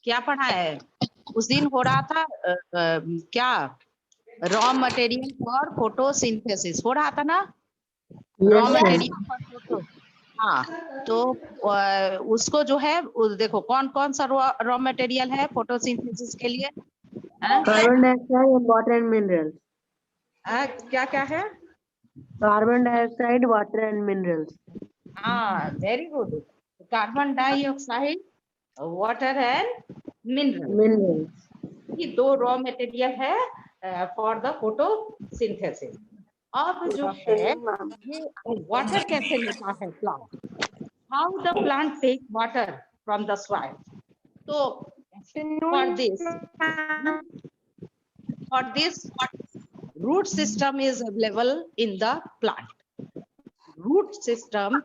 क्या पढ़ा है? उस दिन हो रहा था क्या रॉ मटेरियल फॉर फोटोसिंथेसिस हो रहा था ना, raw Yes, ma'am. Material for photo. हाँ, तो उसको जो है देखो कौन कौन सा रॉ मटेरियल है फोटोसिंथेसिस के लिए? Carbon dioxide and water and minerals. क्या क्या है? Carbon dioxide, water and minerals. हाँ, very good. Carbon dioxide, water and mineral, Minerals. ये दो रॉ मटेरियल है फॉर द फोटोसिंथेसिस। अब जो है ये वाटर कैसे लेता है plant? How the plant take water from the soil? तो for this root system is available in the plant. Root system,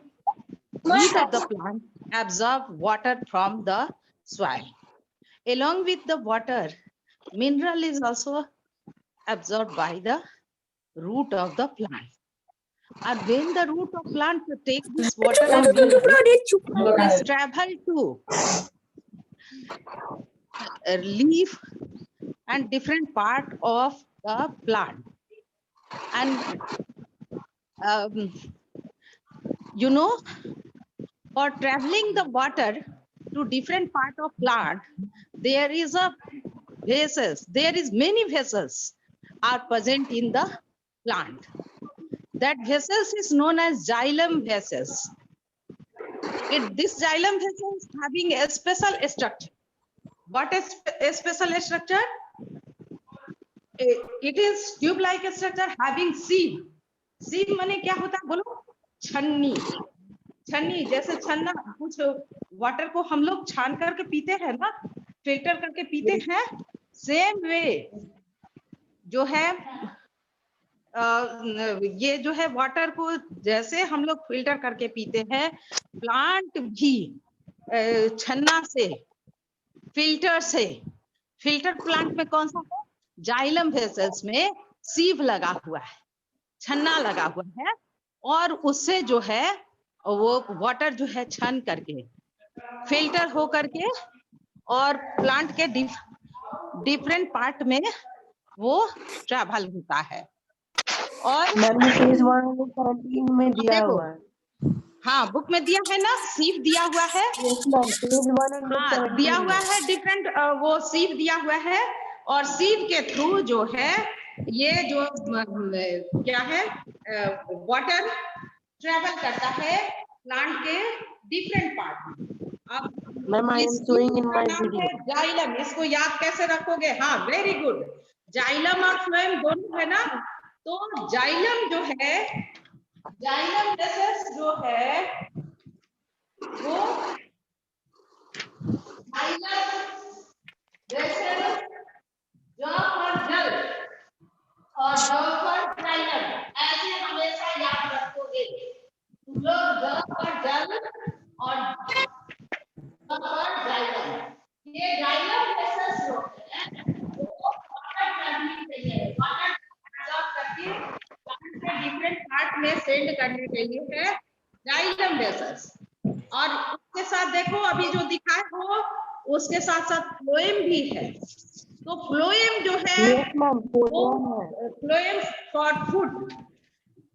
root of the plant absorb water from the soil. Along with the water, mineral is also absorbed by the root of the plant. And when the root of plant take this water and mineral, it is travel to leaf and different part of the plant. And you know, for traveling the water to different part of plant, there is a vessels, there is many vessels are present in the plant. That vessels is known as xylem vessels. This xylem vessels having a special structure. What is a special structure? It is tube like structure having sieve. sieve माने क्या होता है बोलो? छन्नी। छन्नी जैसे छन्ना, कुछ water को हम लोग छान करके पीते हैं ना, फिल्टर करके पीते हैं, सेम वे जो है ये जो है वाटर को जैसे हम लोग फिल्टर करके पीते हैं, प्लांट भी छन्ना से, फिल्टर से, फिल्टर प्लांट में कौन सा है? जाइलम वेसल्स में सीव लगा हुआ है, छन्ना लगा हुआ है, और उससे जो है वो वाटर जो है छन करके फिल्टर हो करके और प्लांट के डिफरेंट पार्ट में वो ट्रैवल होता है। और मैम पेज 117 में दिया देखो, हुआ है। हाँ बुक में दिया है ना, सीव दिया हुआ है। Yes, ma'am, पेज 117 हाँ दिया हुआ है, डिफरेंट वो सीव दिया हुआ है, और सीव के थ्रू जो है ये जो क्या है वाटर ट्रेवल करता है प्लांट के डिफरेंट पार्ट में। अब ma'am I am showing in my video. Xylem, इसको याद कैसे रखोगे? हाँ वेरी गुड, जाइलम और फ्लोएम दोनों है ना। तो जाइलम जो है, जाइलम वेसल्स जो है वो जाइलम वेसल्स ज फॉर जल और ज फॉर जाइलम, ऐसे हमेशा याद रखोगे तुम लोग, ज फॉर जल और ज फॉर जाइलम। ये जाइलम वेसल्स होते हैं वो वाटर ट्रैवलिंग के लिए, वाटर एब्जॉर्ब करके प्लांट के डिफरेंट पार्ट में सेंड करने के लिए है जाइलम वेसल्स। और उसके साथ देखो अभी जो दिखाए हो उसके साथ साथ फ्लोएम भी है। तो फ्लोएम जो है फ्लोएम फॉर फूड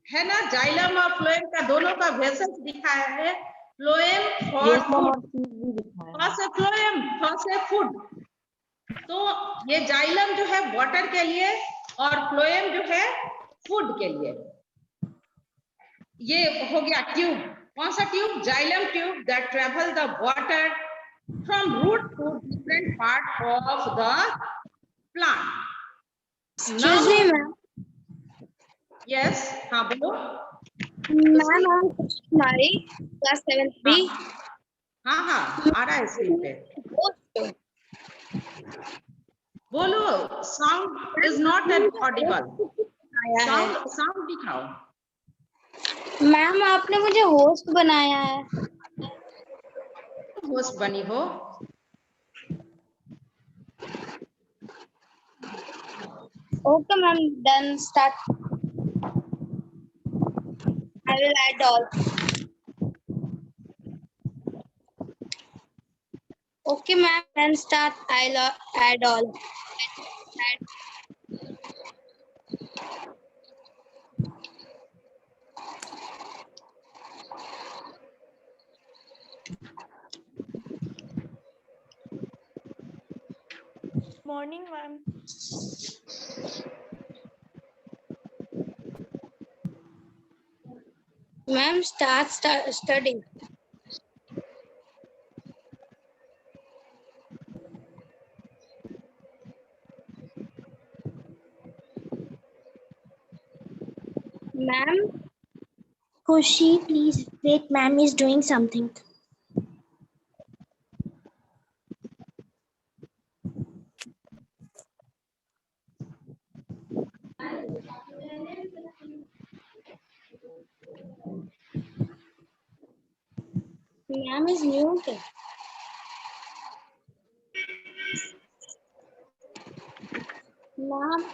है ना, जाइलम और फ्लोएम का दोनों का वेसल्स दिखाया है। Phloem for food, phloem for food. तो ये जाइलम जो है वाटर के लिए और फ्लोएम जो है फूड के लिए। ये हो गया ट्यूब, कौन सा tube? Xylem tube that travel the water from root to different part of the plant. Excuse me, ma'am. Yes, हाँ बोलो। Ma'am, I'm Kumari, class 7B. हाँ हाँ आ रहा है स्क्रीन पे, बोलो। Sound is not Audible, sound दिखाओ। मैम आपने मुझे होस्ट बनाया है। होस्ट बनी हो? Okay, ma'am. Then start. I will add all. Okay, ma'am. Then start. I'll add all. Morning, ma'am. Ma'am, start studying. Ma'am, Khushi, please wait. Ma'am is doing something. ma'am is new. Ma'am,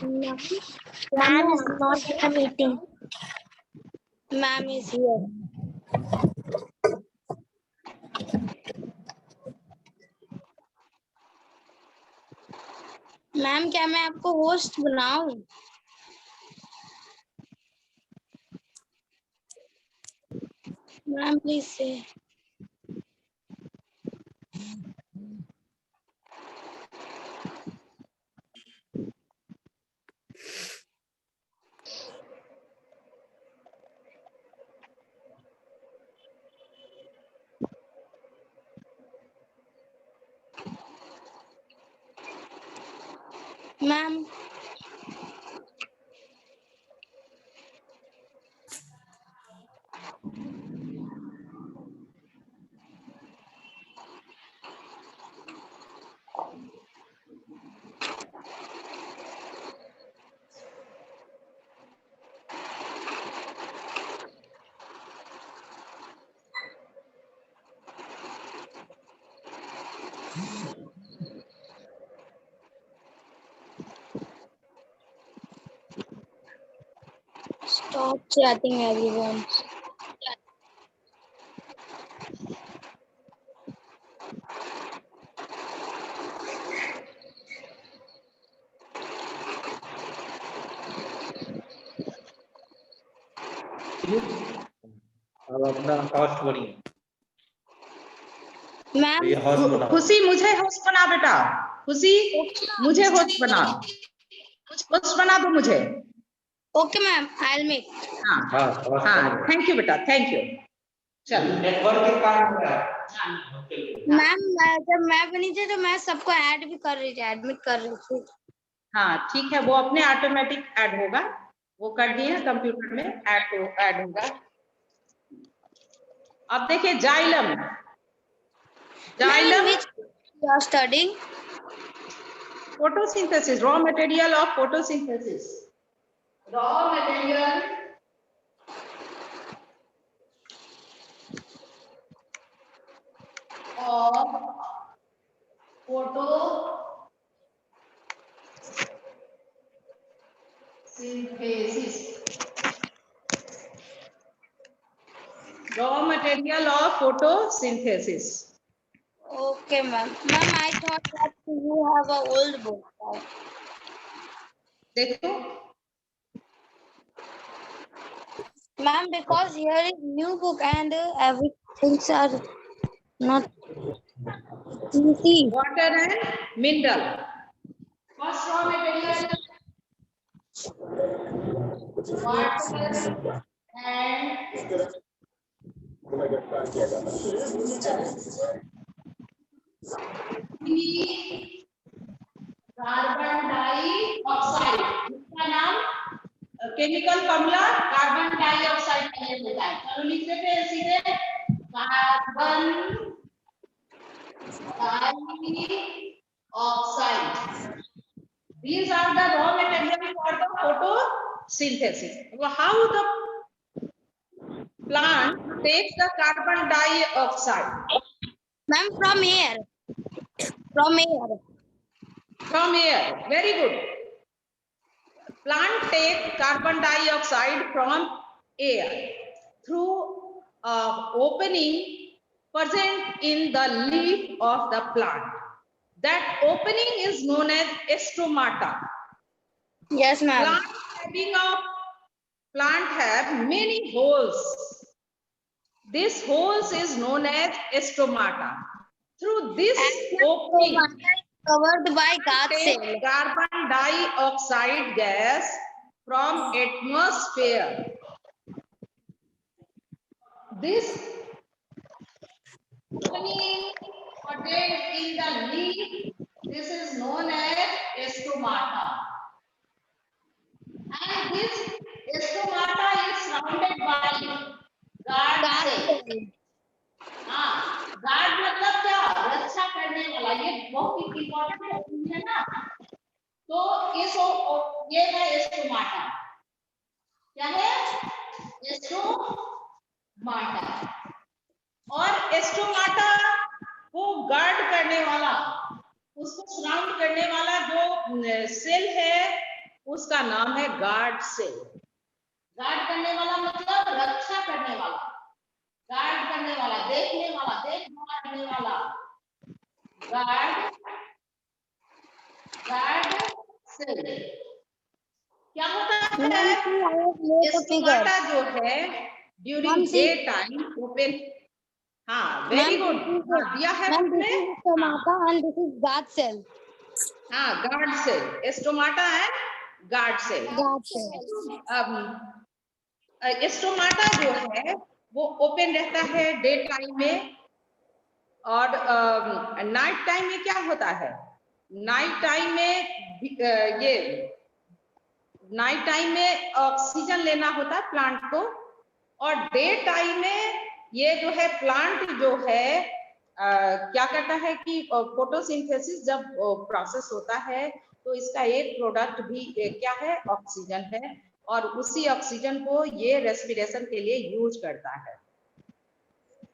ma'am, Ma'am is not in the meeting. ma'am is here. Ma'am क्या मैं आपको host बनाऊं? Ma'am please से ma'am stop chatting everyone. अब अपना host बनिए। Ma'am ये host बनाओ। खुशी मुझे होस्ट बना बेटा, खुशी मुझे होस्ट बना, होस्ट बना दो मुझे। Okay ma'am I will make. हाँ हाँ, थैंक यू बेटा, थैंक यू। चलो नेटवर्क के काम हो रहा है। मैम जब मैं बनी थी तो मैं सबको ऐड भी कर रही थी, एडमिट कर रही थी। हाँ ठीक है, वो अपने ऑटोमेटिक ऐड होगा, वो कर दिए कंप्यूटर में ऐड होगा। अब देखिए xylem, xylem you are studying photosynthesis, raw material of photosynthesis, raw material of photosynthesis, raw material of photosynthesis. Okay ma'am. Ma'am I thought that you have a old book. देखो ma'am because here is new book and everything's are not easy. water and mineral, first raw material water and carbon dioxide, इसका नाम chemical formula carbon dioxide का ये होता है। चलो लिख देते हैं सीधे, carbon dioxide. These are the raw material for the photosynthesis. How the plant takes the carbon dioxide? Ma'am, from air. From air. From air. Very good. Plant take carbon dioxide from air through opening present in the leaf of the plant. That opening is known as stomata. Yes, ma'am. Plant have many holes. This holes is known as stomata. Through this opening, Covered by guard take cell. carbon dioxide gas from atmosphere. This opening contained in the leaf, this is known as stomata. And this stomata is surrounded by guard cell. हाँ, guard मतलब क्या? रक्षा करने वाला। ये बहुत ही important है ना। तो ये है स्टोमाटा। क्या है? स्टोमाटा। और स्टोमाटा को गार्ड करने वाला, उसको सराउंड करने वाला जो सेल है, उसका नाम है गार्ड सेल। गार्ड करने वाला मतलब रक्षा करने वाला, गार्ड करने वाला, देखने वाला, देखभाल करने वाला। गार्ड सेल क्या होता है? स्टोमाटा जो है ड्यूरिंग डे टाइम ओपन। हाँ, वेरी गुड। दिया है आपने? Stomata and this is guard cell. हाँ, guard cell, stomata and guard cell. Guard cell. Stomata जो है वो ओपन रहता है डे टाइम में, और नाइट टाइम में क्या होता है? नाइट टाइम में ऑक्सीजन लेना होता है प्लांट को, और डे टाइम में ये जो है प्लांट जो है क्या करता है कि फोटोसिंथेसिस जब प्रोसेस होता है तो इसका एक प्रोडक्ट भी क्या है? ऑक्सीजन है, और उसी ऑक्सीजन को ये रेस्पिरेशन के लिए यूज करता है।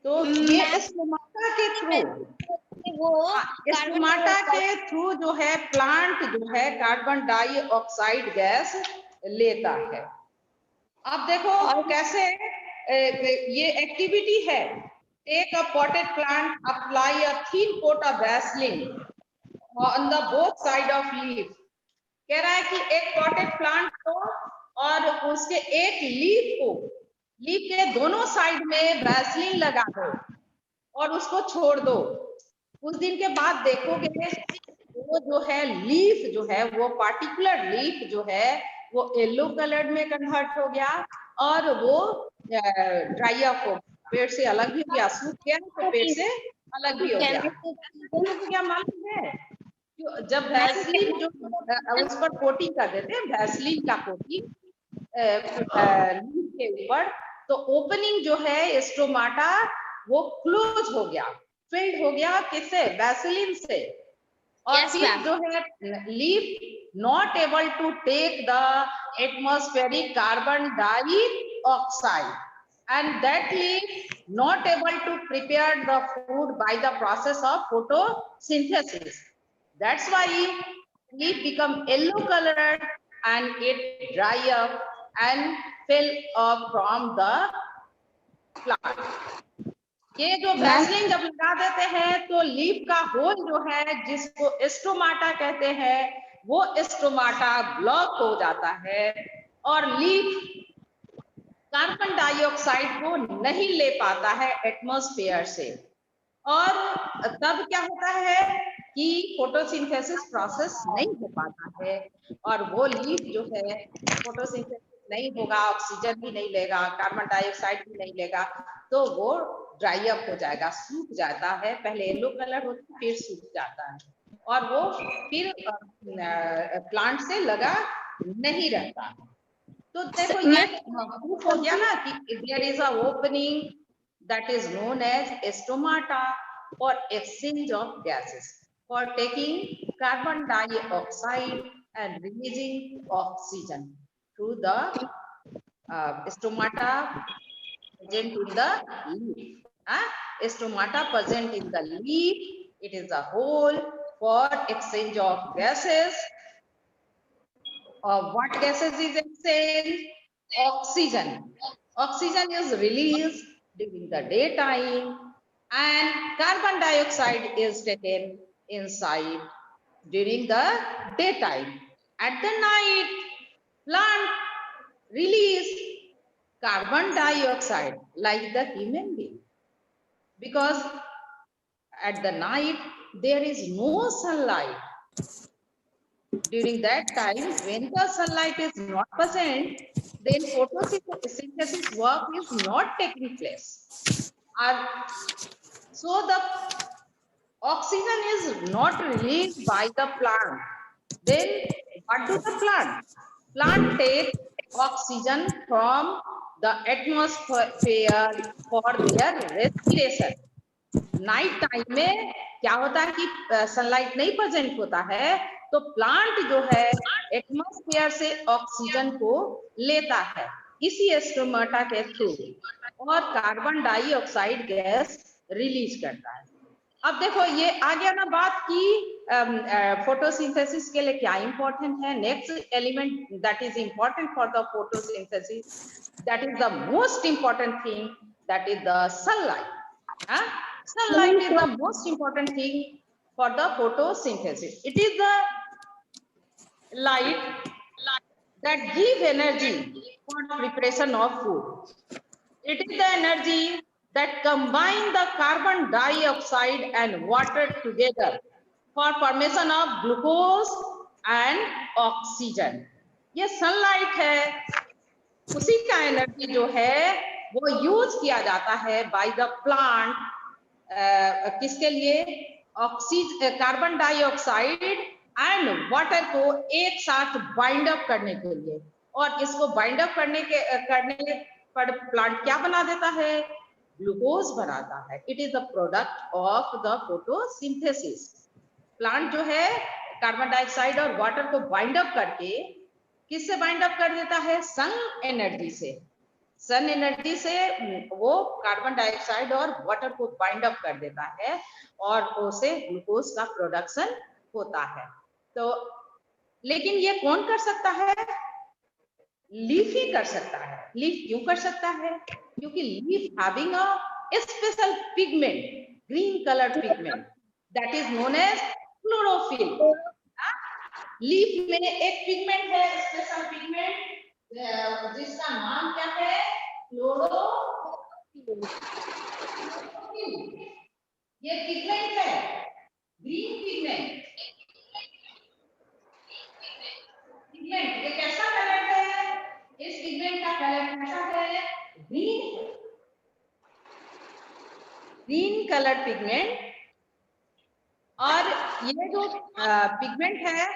तो ये स्टोमाटा के थ्रू जो है प्लांट जो है कार्बन डाइऑक्साइड गैस लेता है। अब देखो कैसे ये एक्टिविटी है। Take a potted plant, apply a thin coat of Vaseline on the both side of leaf. कह रहा है कि एक पॉटेड प्लांट को और उसके एक लीफ के दोनों साइड में वैसलीन लगा दो और उसको छोड़ दो। कुछ दिन के बाद देखोगे वो जो है लीफ जो है, वो पार्टिकुलर लीफ जो है वो येलो कलर में कन्वर्ट हो गया और वो ड्राई अप हो, पेड़ से अलग भी हो गया, सूख गया तो पेड़ से अलग भी हो गया। क्या मालूम है? जब वैसलीन जो उस पर कोटिंग कर देते हैं, वैसलीन का कोटिंग लीफ के ऊपर, तो ओपनिंग जो है स्टोमाटा वो क्लोज हो गया, फिल्ड हो गया, किससे? वैसलीन से। और फिर जो है leaf not able to take the atmospheric carbon dioxide and that leaf not able to prepare the food by the process of photosynthesis. That's why leaf become yellow colored and it dry up and fell off from the plant. ये जो Vaseline जब लगा देते हैं तो leaf का whole जो है जिसको स्टोमाटा कहते हैं वो स्टोमाटा ब्लॉक हो जाता है और लीफ कार्बन डाइऑक्साइड को नहीं ले पाता है एटमॉस्फेयर से, और तब क्या होता है कि फोटोसिंथेसिस प्रोसेस नहीं हो पाता है और वो लीफ जो है फोटोसिंथेसिस नहीं होगा, ऑक्सीजन भी नहीं लेगा, कार्बन डाइऑक्साइड भी नहीं लेगा, तो वो ड्राई अप हो जाएगा, सूख जाता है। पहले येलो कलर होता है फिर सूख जाता है और वो फिर प्लांट से लगा नहीं रहता। तो देखो ये प्रूफ हो गया ना कि there is a opening that is known as stomata or exchange of gases for taking carbon dioxide and releasing oxygen through the stomata present in the leaf. Stomata present in the leaf, it is a hole for exchange of gases. What gases is exchanged? Oxygen. Oxygen is released during the daytime and carbon dioxide is taken inside during the daytime. At the night, plant release carbon dioxide like the human being, because at the night there is no sunlight. During that time, when the sunlight is not present, then photosynthesis work is not taking place. So the oxygen is not released by the plant. Then what do the plant? Plant take oxygen from the atmosphere for their respiration. Night time में क्या होता है कि sunlight नहीं present होता है, तो plant जो है एटमॉस्फेयर से ऑक्सीजन को लेता है इसी स्टोमाटा के थ्रू और कार्बन डाइऑक्साइड गैस रिलीज करता है। अब देखो ये आ गया ना बात की फोटोसिंथेसिस के लिए क्या इंपॉर्टेंट है। Next element that is important for the photosynthesis, that is the most important thing, that is the sunlight. Sunlight is the most important thing for the photosynthesis. It is the light that give energy for preparation of food. It is the energy that combine the carbon dioxide and water together for formation of glucose and oxygen. ये sunlight है, उसी का energy जो है वो use किया जाता है by the plant किसके लिए? Oxygen, carbon dioxide and water को एक साथ बाइंड अप करने के लिए। और इसको बाइंड अप करने पर प्लांट क्या बना देता है? ग्लूकोज बनाता है। It is the product of the photosynthesis. Plant जो है कार्बन डाइऑक्साइड और वाटर को बाइंड अप करके किससे बाइंड अप कर देता है? सन एनर्जी से। सन एनर्जी से वो कार्बन डाइऑक्साइड और वाटर को बाइंड अप कर देता है और उसे ग्लूकोज का प्रोडक्शन होता है। तो लेकिन ये कौन कर सकता है? लीफ ही कर सकता है। लीफ क्यों कर सकता है? क्योंकि leaf having a special pigment, green colour pigment, that is known as chlorophyll. Leaf में एक पिगमेंट है, स्पेशल पिगमेंट, जिसका नाम क्या है? क्लोरोफिल। ये पिगमेंट है, ग्रीन पिगमेंट। पिगमेंट ये कैसा कलर है? इस पिगमेंट का कलर कैसा है? ग्रीन है, ग्रीन कलर पिगमेंट। और ये जो पिगमेंट है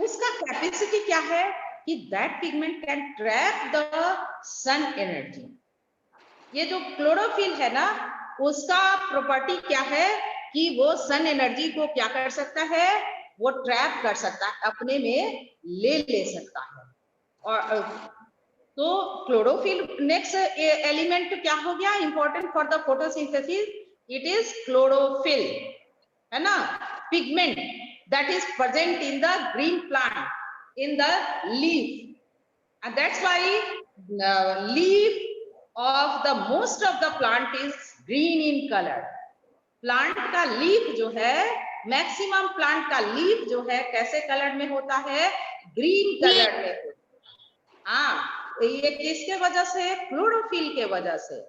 उसका कैपेसिटी क्या है कि that pigment can trap the sun energy. ये जो क्लोरोफिल है ना, उसका प्रॉपर्टी क्या है कि वो सन एनर्जी को क्या कर सकता है? वो ट्रैप कर सकता है, अपने में ले सकता है। और तो क्लोरोफिल नेक्स्ट एलिमेंट क्या हो गया important for the photosynthesis? It is chlorophyll, है ना, pigment that is present in the green plant, in the leaf, and that's why the leaf of the most of the plant is green in color. Plant का leaf जो है, maximum plant का leaf जो है कैसे colour में होता है? ग्रीन कलर में होता है। ये किसके वजह से? क्लोरोफिल के वजह से।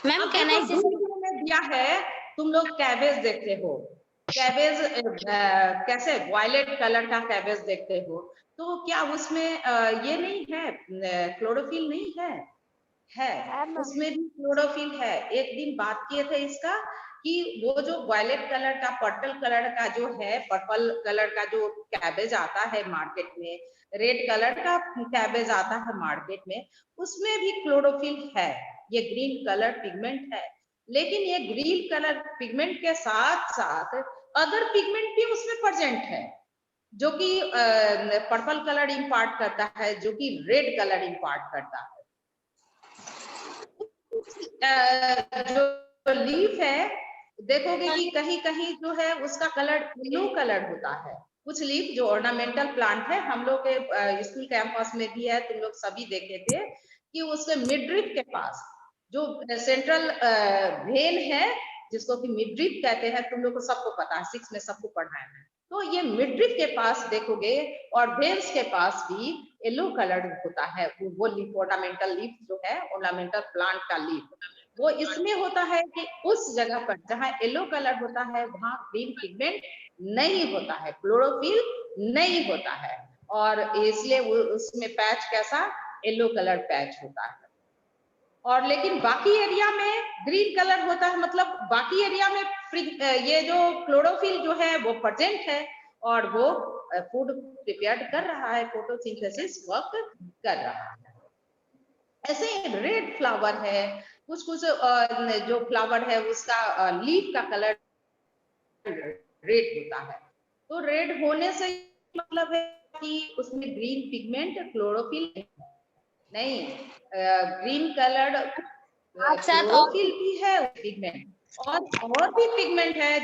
मैम कैन आई से दिया है, तुम लोग कैबेज देखते हो, कैबेज कैसे वायलेट कलर का कैबेज देखते हो, तो क्या उसमें ये नहीं है, क्लोरोफिल नहीं है? है, उसमें भी क्लोरोफिल है। एक दिन बात किए थे इसका कि वो जो वायलेट कलर का, पर्पल कलर का जो है, पर्पल कलर का जो कैबेज आता है मार्केट में, रेड कलर का कैबेज आता है मार्केट में, उसमें भी क्लोरोफिल है। ये ग्रीन कलर पिगमेंट है, लेकिन ये ग्रीन कलर पिगमेंट के साथ साथ अदर पिगमेंट भी उसमें प्रेजेंट है, जो कि पर्पल कलर इम्पार्ट करता है, जो कि रेड कलर इम्पार्ट करता है। जो लीफ है देखोगे कि कहीं कहीं जो है उसका कलर ब्लू कलर होता है। कुछ लीफ जो ऑर्नामेंटल प्लांट है, हम लोग के स्कूल कैंपस में भी है, तुम लोग सभी देखे थे कि उसके मिडरिप के पास जो सेंट्रल वेन है, जिसको कि मिडरिप कहते हैं, तुम लोग को सबको पता है, 6 में सबको पढ़ाया है। तो ये मिडरिप के पास देखोगे और वेन्स के पास भी येलो कलर होता है। वो लीफ, ऑर्नामेंटल लीफ जो है, ऑर्नामेंटल प्लांट का लीफ, वो इसमें होता है कि उस जगह पर जहाँ येलो कलर होता है वहां ग्रीन पिगमेंट नहीं होता है, क्लोरोफिल नहीं होता है, और इसलिए उसमें पैच कैसा येलो कलर पैच होता है। और लेकिन बाकी एरिया में ग्रीन कलर होता है, मतलब बाकी एरिया में ये जो क्लोरोफिल जो है वो प्रेजेंट है और वो फूड प्रिपेयर कर रहा है, फोटोसिंथेसिस वर्क कर रहा है। ऐसे रेड फ्लावर है, कुछ कुछ जो फ्लावर है उसका लीफ का कलर रेड होता है। तो रेड होने से मतलब है कि उसमें ग्रीन पिगमेंट क्लोरोफिल नहीं, ग्रीन कलर क्लोरोफिल भी है पिगमेंट, और भी पिगमेंट है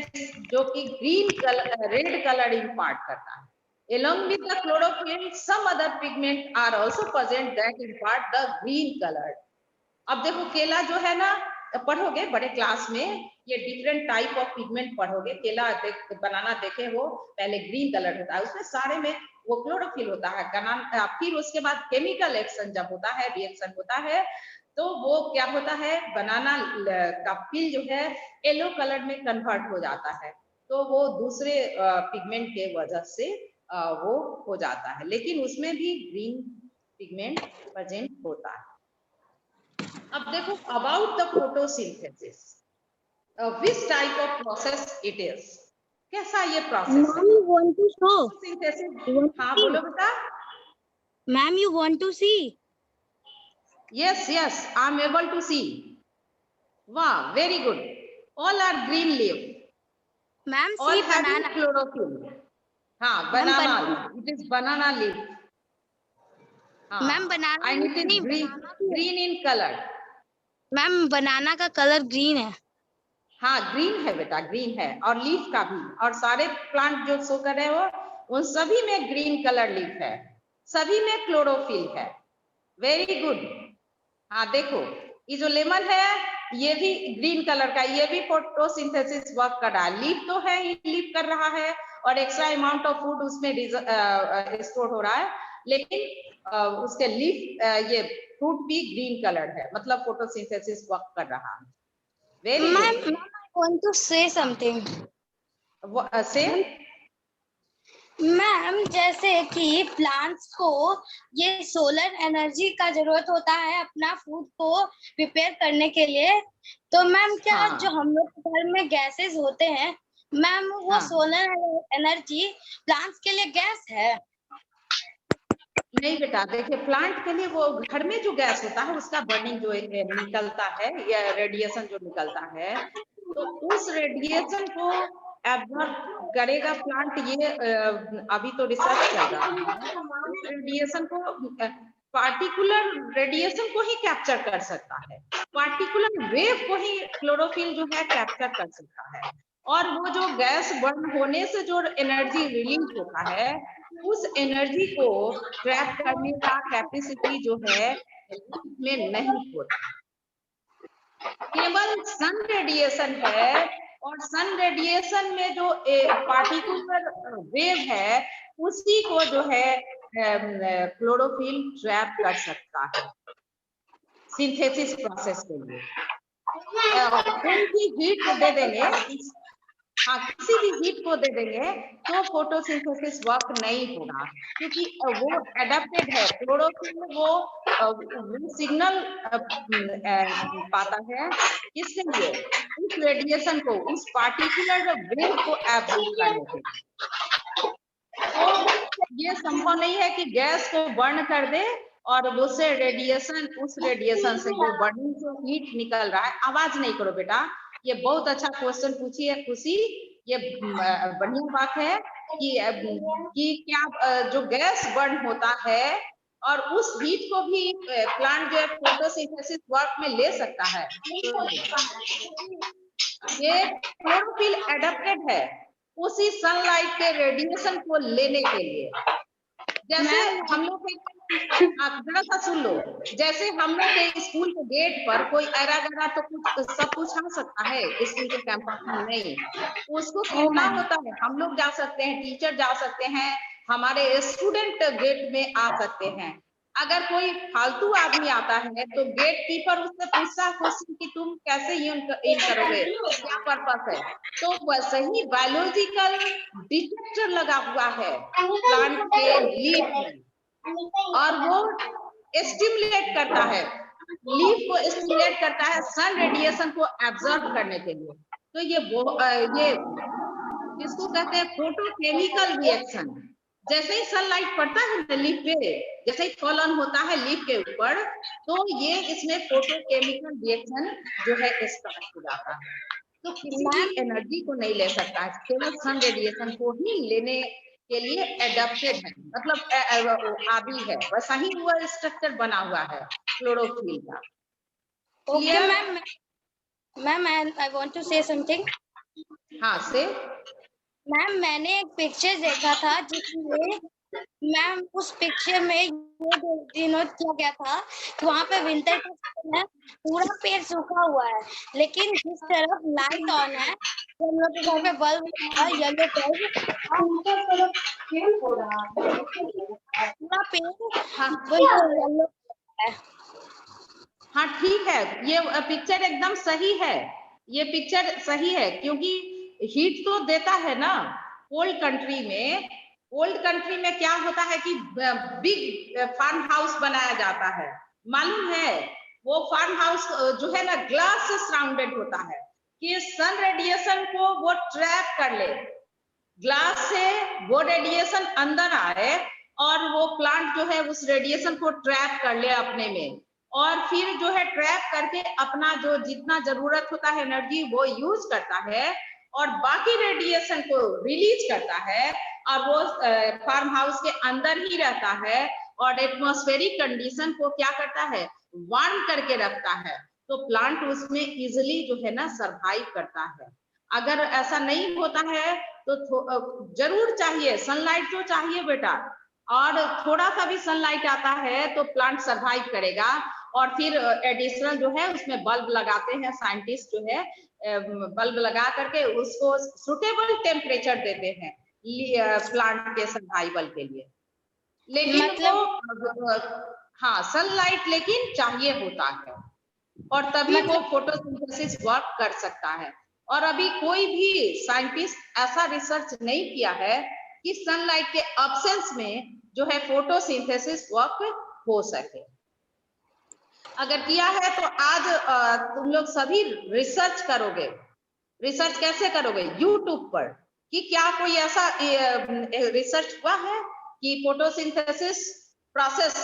जो कि green colour red colour impart करता है। Along with the chlorophyll, some other pigment are also present that impart the green color. अब देखो केला जो है ना, पढ़ोगे बड़े क्लास में, ये डिफरेंट टाइप ऑफ पिगमेंट पढ़ोगे। केला बनाना देखे हो, पहले ग्रीन कलर होता है, उसमें सारे में वो क्लोरोफिल होता है। फिर उसके बाद केमिकल एक्शन जब होता है, रिएक्शन होता है, तो वो क्या होता है, बनाना का पील जो है येलो कलर में कन्वर्ट हो जाता है, तो वो दूसरे पिगमेंट के वजह से वो हो जाता है, लेकिन उसमें भी ग्रीन पिगमेंट प्रेजेंट होता है। अब देखो about the photosynthesis, which type of process it is, कैसा ये प्रोसेस है? Ma'am, you want to show? Photosynthesis, हाँ बोलो बेटा। Ma'am, you want to see? Yes, yes, I am able to see. Wow, very good. All are green leaf. Ma'am, All see having banana. chlorophyll. हाँ, banana. It is banana leaf. हाँ, Ma'am, banana and it is नहीं, green in color. Ma'am बनाना का colour green है। हाँ green है बेटा, green है, और लीफ का भी, और सारे प्लांट जो शो कर रहे हो उन सभी में ग्रीन कलर लीफ है, सभी में क्लोरोफिल है। Very good. हाँ देखो ये जो लेमन है ये भी ग्रीन कलर का, ये भी फोटोसिंथेसिस वर्क कर रहा है। लीफ तो है, ये लीफ कर रहा है और एक्स्ट्रा अमाउंट ऑफ फूड उसमें स्टोर हो रहा है, लेकिन उसके लीफ ये फ्रूट भी ग्रीन कलर है, मतलब फोटोसिंथेसिस वर्क कर रहा है। Very good. Ma'am I want to say something. Say ma'am जैसे कि प्लांट्स को ये सोलर एनर्जी का जरूरत होता है अपना फूड को प्रिपेयर करने के लिए, तो मैम क्या हाँ। जो हम लोग के घर में गैसेस होते हैं मैम, वो हाँ। सोलर एनर्जी प्लांट्स के लिए गैस है? नहीं बेटा, देखिए प्लांट के लिए वो घर में जो गैस होता है उसका बर्निंग जो निकलता है या रेडिएशन जो निकलता है, तो उस रेडिएशन को एब्जॉर्ब करेगा प्लांट। ये अभी तो रिसर्च चल रहा है, उस रेडिएशन को पार्टिकुलर रेडिएशन को ही कैप्चर कर सकता है, पार्टिकुलर वेव को ही क्लोरोफिल जो है कैप्चर कर सकता है, और वो जो गैस बर्न होने से जो एनर्जी रिलीज होता है उस एनर्जी को ट्रैप करने का कैपेसिटी जो है में नहीं होता। केवल सन रेडिएशन है, और सन रेडिएशन में जो पार्टिकुलर वेव है उसी को जो है क्लोरोफिल ट्रैप कर सकता है सिंथेसिस प्रोसेस के लिए। कोई भी हीट दे देंगे, हाँ किसी भी हीट को दे देंगे तो फोटोसिंथेसिस वर्क नहीं होगा, क्योंकि वो एडेप्टेड है। क्लोरोफिल वो सिग्नल पाता है किसके लिए, उस रेडिएशन को, उस पार्टिकुलर वेव को एब्जॉर्ब करने के लिए। तो ये संभव नहीं है कि गैस को बर्न कर दे और उससे रेडिएशन, उस रेडिएशन से जो बर्निंग से हीट निकल रहा है, आवाज नहीं करो बेटा, ये बहुत अच्छा क्वेश्चन पूछी है खुशी, ये बढ़िया बात है कि क्या जो गैस बर्न होता है और उस हीट को भी प्लांट जो है फोटोसिंथेसिस वर्क में ले सकता है। तो ये क्लोरोफिल एडेप्टेड है उसी सनलाइट के रेडिएशन को लेने के लिए। जैसे हम लोग आप जरा सा सुन लो, जैसे हम लोग के स्कूल के गेट पर कोई ऐरा गैरा तो कुछ सब कुछ आ सकता है स्कूल के कैंपस में, नहीं, उसको खोलना होता है। हम लोग जा सकते हैं, टीचर जा सकते हैं, हमारे स्टूडेंट गेट में आ सकते हैं। अगर कोई फालतू आदमी आता है तो गेट कीपर उससे पूछता है क्वेश्चन कि तुम कैसे इन करोगे, क्या पर्पस है। तो वैसे ही बायोलॉजिकल डिटेक्टर लगा हुआ है प्लांट के लीफ में और वो स्टिमुलेट करता है, लीफ को स्टिमुलेट करता है सन रेडिएशन को एब्जॉर्ब करने के लिए। तो ये इसको कहते हैं फोटोकेमिकल रिएक्शन। जैसे ही सनलाइट पड़ता है ना लीफ पे, जैसे ही फॉलन होता है लीफ के ऊपर, तो ये इसमें फोटोकेमिकल रिएक्शन जो है स्टार्ट हो जाता है। तो किसी भी एनर्जी को नहीं ले सकता है, केवल सन रेडिएशन को ही लेने के लिए एडेप्टेड है, मतलब आदि है, वैसा ही वो स्ट्रक्चर बना हुआ है क्लोरोफिल का। Okay ma'am, I want to say something. हाँ से मैम, मैंने एक पिक्चर देखा था जिसमें मैम उस पिक्चर में ये डिनोट किया गया था कि वहाँ पे विंटर का सीजन है, पूरा पेड़ सूखा हुआ है, लेकिन जिस तरफ लाइट ऑन है, हम लोग के घर में बल्ब है, येलो बल्ब, पूरा पेड़ येलो है। हाँ ठीक है, ये पिक्चर एकदम सही है, ये पिक्चर सही है, क्योंकि हीट तो देता है ना। कोल्ड कंट्री में क्या होता है कि बिग फार्म हाउस बनाया जाता है, मालूम है? वो फार्म हाउस जो है ना ग्लास से सराउंडेड होता है कि सन रेडिएशन को वो ट्रैप कर ले, ग्लास से वो रेडिएशन अंदर आए और वो प्लांट जो है उस रेडिएशन को ट्रैप कर ले अपने में, और फिर जो है ट्रैप करके अपना जो जितना जरूरत होता है एनर्जी वो यूज करता है और बाकी रेडिएशन को रिलीज करता है, और वो फार्म हाउस के अंदर ही रहता है और एटमॉस्फेरिक कंडीशन को क्या करता है, वार्म करके रखता है। तो प्लांट उसमें इजिली जो है ना सरवाइव करता है। अगर ऐसा नहीं होता है तो जरूर चाहिए सनलाइट, तो चाहिए बेटा, और थोड़ा सा भी सनलाइट आता है तो प्लांट सरवाइव करेगा। और फिर एडिशनल जो है उसमें बल्ब लगाते हैं साइंटिस्ट जो है, बल्ब लगा करके उसको सुटेबल टेम्परेचर देते हैं प्लांट के सर्वाइवल के लिए। लेकिन मतलब हाँ सनलाइट लेकिन चाहिए होता है, और तभी वो फोटोसिंथेसिस वर्क कर सकता है। और अभी कोई भी साइंटिस्ट ऐसा रिसर्च नहीं किया है कि सनलाइट के एब्सेंस में जो है फोटोसिंथेसिस वर्क हो सके। अगर किया है तो आज तुम लोग सभी रिसर्च करोगे। रिसर्च कैसे करोगे? यूट्यूब पर, कि क्या कोई ऐसा रिसर्च हुआ है कि photosynthesis process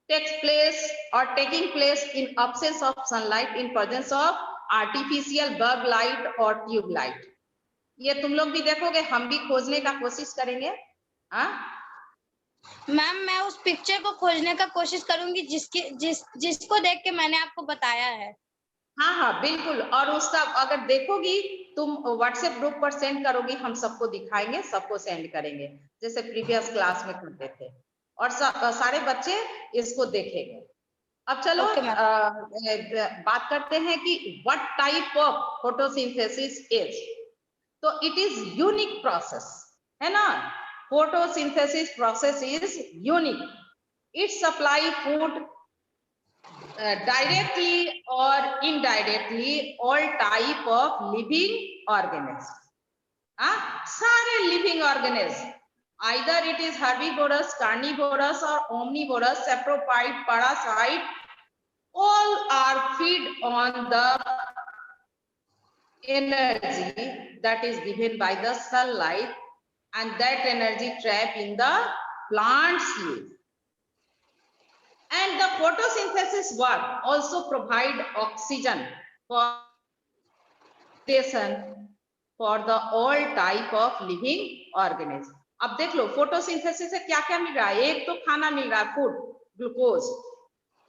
takes place or taking place in absence of sunlight in presence of artificial bulb light or tube light। ये तुम लोग भी देखोगे, हम भी खोजने का कोशिश करेंगे। हाँ मैम, मैं उस पिक्चर को खोजने का कोशिश करूंगी जिसको देख के मैंने आपको बताया है। हाँ हाँ बिल्कुल, और उसका अगर देखोगी तुम व्हाट्सएप ग्रुप पर सेंड करोगी, हम सबको दिखाएंगे, सबको सेंड करेंगे जैसे प्रीवियस क्लास में करते थे, और सारे बच्चे इसको देखेंगे। अब चलो बात करते हैं कि what type of photosynthesis is. तो इट इज यूनिक प्रोसेस, है ना। Photosynthesis process is unique, it supply food directly or indirectly all type of living organisms। सारे living organisms, either it is herbivorous, carnivorous or omnivorous, saprophyte, parasite, all are feed on the energy that is given by the sunlight, and that energy trap in the plant's leaf। And the photosynthesis work also provide oxygen for for the all type of living organism. अब देख लो photosynthesis से क्या क्या मिल रहा है, एक तो खाना मिल रहा है, फूड, ग्लूकोज,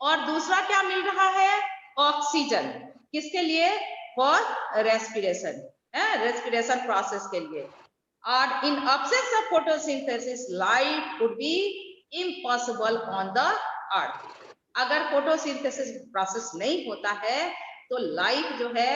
और दूसरा क्या मिल रहा है, ऑक्सीजन। किसके लिए? फॉर रेस्पिरेशन, रेस्पिरेशन प्रोसेस के लिए। और इन absence of photosynthesis life would be impossible on the earth। अगर फोटोसिंथेसिस प्रोसेस नहीं होता है तो लाइफ जो है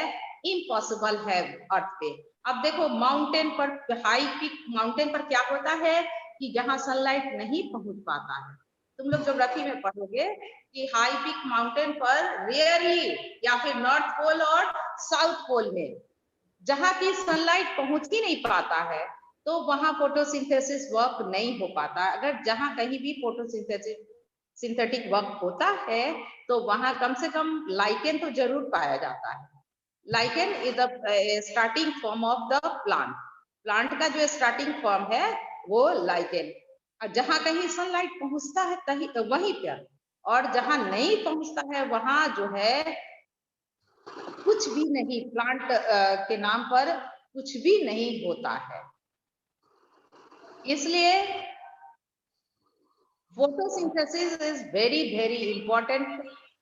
इम्पॉसिबल है अर्थ पे। अब देखो माउंटेन पर, हाई पीक माउंटेन पर क्या होता है कि जहां सनलाइट नहीं पहुंच पाता है, तुम लोग ज्योग्राफी में पढ़ोगे कि हाई पीक माउंटेन पर रेयरली, या फिर नॉर्थ पोल और साउथ पोल में जहां की सनलाइट पहुंच ही नहीं पाता है, तो वहां फोटोसिंथेसिस वर्क नहीं हो पाता। अगर जहां कहीं भी फोटोसिंथेसिस सिंथेटिक वर्क होता है तो वहां कम से कम लाइकेन तो जरूर पाया जाता है। Lichen is the starting form of the plant. Plant का जो स्टार्टिंग फॉर्म है वो लाइकेन। और जहां कहीं सनलाइट पहुंचता है वहीं पर, और जहां नहीं पहुंचता है वहां जो है कुछ भी नहीं, प्लांट के नाम पर कुछ भी नहीं होता है। इसलिए photosynthesis is very important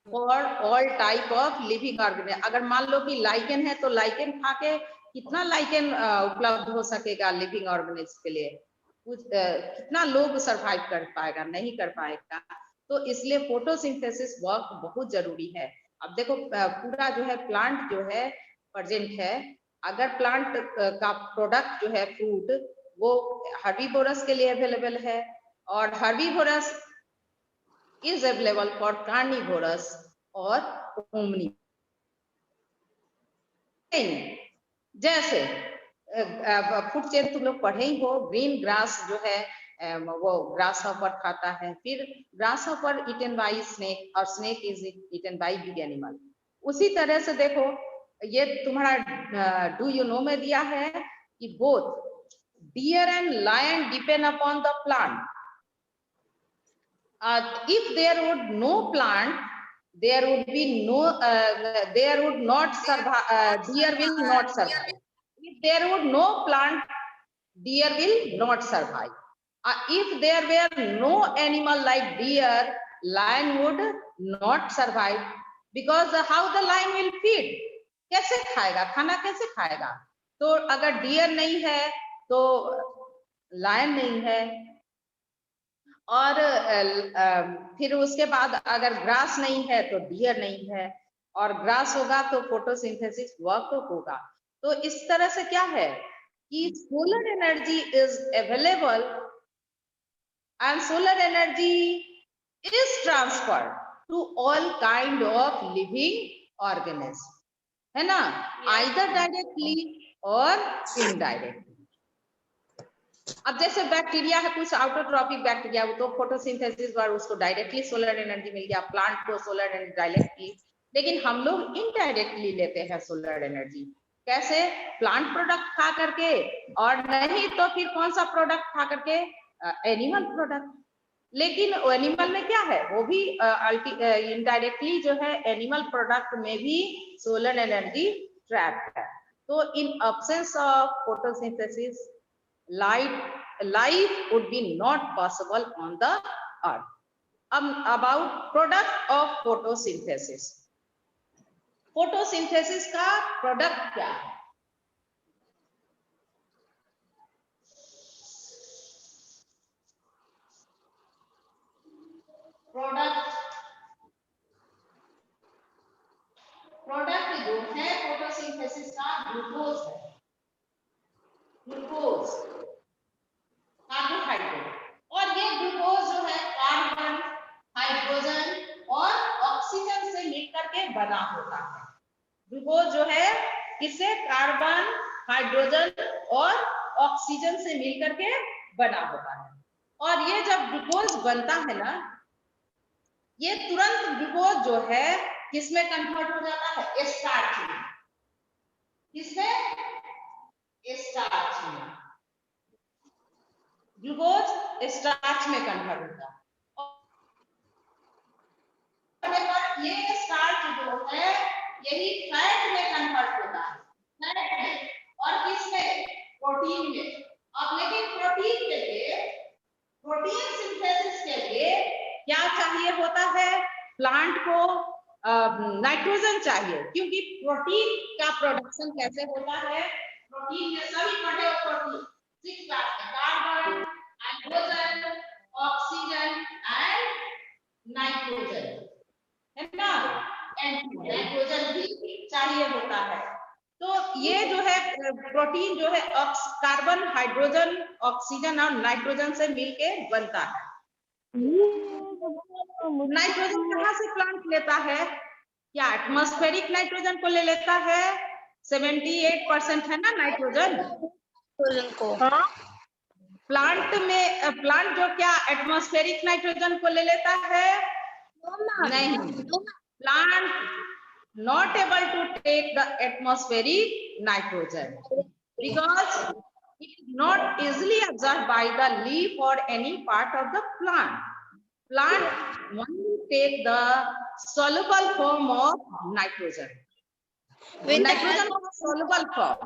for all type of living organism। अगर मान लो कि लाइकेन है तो लाइकेन खा के कितना लाइकेन उपलब्ध हो सकेगा लिविंग ऑर्गेनिज्म के लिए, कुछ कितना लोग सरवाइव कर पाएगा, नहीं कर पाएगा। तो इसलिए फोटोसिंथेसिस वर्क बहुत जरूरी है। अब देखो पूरा जो है प्लांट जो है प्रेजेंट है, अगर प्लांट का प्रोडक्ट जो है फ्रूट वो हर्बीवोरस के लिए अवेलेबल है, और herbivorous is available for carnivorous और ओमनी। जैसे फूड चेन तुम लोग पढ़े ही हो, ग्रीन ग्रास जो है वो ग्रास हॉपर खाता है, फिर grasshopper eaten by snake और snake is eaten by big animal. उसी तरह से देखो ये तुम्हारा डू यू नो में दिया है कि both deer and lion depend upon the plant। If there would no plant, there would be no there would not survive, deer will not survive। If there would no plant, deer will not survive। If there were no animal like deer, lion would not survive, because how the lion will feed, कैसे खाएगा, खाना कैसे खाएगा। तो अगर dear नहीं है तो लायन नहीं है, और फिर उसके बाद अगर ग्रास नहीं है तो डियर नहीं है, और ग्रास होगा तो फोटोसिंथेसिस वर्क होगा। तो इस तरह से क्या है कि solar energy is available and solar energy is transferred to all kind of living organism, है ना, आइदर डायरेक्टली और इनडायरेक्टली। अब जैसे बैक्टीरिया है, कुछ आउटोट्रॉपिक बैक्टीरिया, वो तो फोटोसिंथेसिस पर उसको डायरेक्टली सोलर एनर्जी मिल गया, प्लांट को सोलर एनर्जी डायरेक्टली। लेकिन हम लोग इनडायरेक्टली लेते हैं सोलर एनर्जी। कैसे? प्लांट प्रोडक्ट खा करके, और नहीं तो फिर कौन सा प्रोडक्ट खा करके? Animal product. लेकिन एनिमल में क्या है, वो भी इनडायरेक्टली जो है एनिमल प्रोडक्ट में भी सोलर एनर्जी ट्रैप है। तो in absence of photosynthesis life would be not possible on the earth। About product of photosynthesis। Photosynthesis का प्रोडक्ट क्या है? प्रोडक्ट जो है फोटोसिंथेसिस का ग्लूकोज है, ग्लूकोज कार्बोहाइड्रेट। और ये ग्लूकोज जो है कार्बन, हाइड्रोजन और ऑक्सीजन से मिलकर के बना होता है। ग्लूकोज जो है किससे? कार्बन, हाइड्रोजन और ऑक्सीजन से मिलकर के बना होता है। और ये जब ग्लूकोज बनता है ना, ये तुरंत ग्लूकोज जो है किसमें कन्वर्ट हो जाता है? स्टार्च में। किसमें? स्टार्च में। ग्लूकोज स्टार्च में कन्वर्ट होता है। यही फैट में कन्वर्ट होता है, फैट में और किसमें, प्रोटीन में। अब लेकिन प्रोटीन सिंथेसिस के लिए क्या चाहिए होता है, प्लांट को नाइट्रोजन चाहिए, क्योंकि प्रोटीन का प्रोडक्शन कैसे होता है, प्रोटीन में सभी पढ़े हो प्रोटीन 6 क्लास में, carbon, hydrogen, oxygen and nitrogen, है ना, नाइट्रोजन भी चाहिए होता है। तो ये जो है प्रोटीन जो है कार्बन, हाइड्रोजन, ऑक्सीजन और नाइट्रोजन से मिलके बनता है। नाइट्रोजन कहाँ से प्लांट लेता है, क्या एटमॉस्फेरिक नाइट्रोजन को ले लेता है, 78% है ना नाइट्रोजन को प्लांट में, प्लांट जो क्या एटमॉस्फेरिक नाइट्रोजन को ले लेता है, नहीं, plant not able to take the atmospheric nitrogen because it is not easily absorbed by the leaf or any part of the plant. Plant only take the soluble form of nitrogen. Nitrogen का soluble form.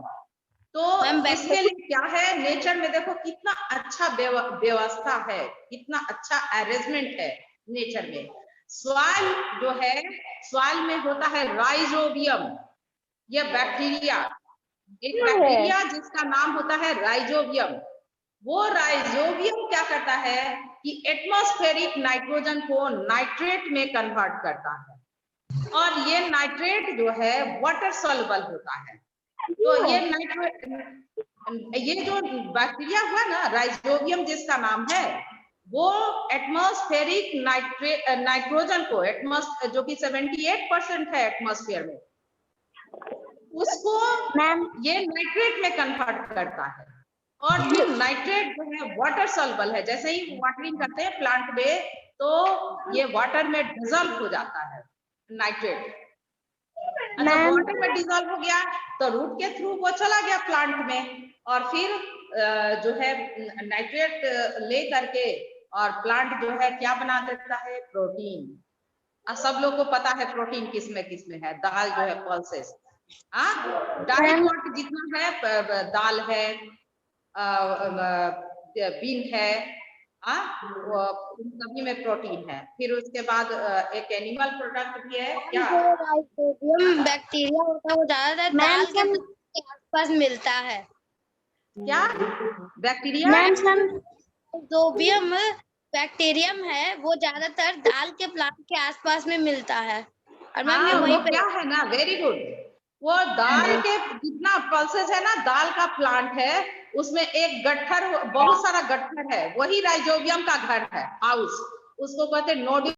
तो इसके लिए क्या है, nature में देखो कितना अच्छा व्यवस्था है, कितना अच्छा अरेंजमेंट है नेचर में। सॉइल जो है, सॉइल में होता है राइजोबियम, ये बैक्टीरिया, एक बैक्टीरिया जिसका नाम होता है राइजोबियम। वो राइजोबियम क्या करता है कि एटमॉस्फेरिक नाइट्रोजन को नाइट्रेट में कन्वर्ट करता है, और ये नाइट्रेट जो है वाटर सॉल्युबल होता है। तो ये जो बैक्टीरिया हुआ ना, राइजोबियम जिसका नाम है, वो एटमॉस्फेरिक नाइट्रोजन को, जो कि 78% है एटमॉस्फेयर में, उसको ये नाइट्रेट में कन्वर्ट करता है। और फिर नाइट्रेट जो है वाटर सॉल्युबल है, जैसे ही वाटरिंग करते हैं प्लांट में तो ये वाटर में डिसॉल्व हो जाता है नाइट्रेट। अच्छा, वाटर में डिसॉल्व हो गया तो रूट के थ्रू वो चला गया प्लांट में, और फिर जो है नाइट्रेट ले करके और प्लांट जो है क्या बना देता है, प्रोटीन। अब सब लोग को पता है प्रोटीन किसमें है, दाल जो है पल्सेस, डाइकोट जितना है, दाल है, बीन है, वो सभी में प्रोटीन है। फिर उसके बाद एक एनिमल प्रोडक्ट भी है, क्या राइजोबियम बैक्टीरिया होता है, वो ज्यादातर दाल के आसपास मिलता है। क्या बैक्टीरिया, राइजोबियम बैक्टीरियम है, वो ज्यादातर दाल के प्लांट के आसपास में मिलता है। और मैम वो क्या है ना, वेरी गुड, वो दाल के जितना पल्सेस है ना, दाल का प्लांट है, उसमें एक गट्ठर, बहुत सारा गट्ठर है, वही राइजोबियम का घर है, हाउस, उसको कहते हैं नोड्यूल।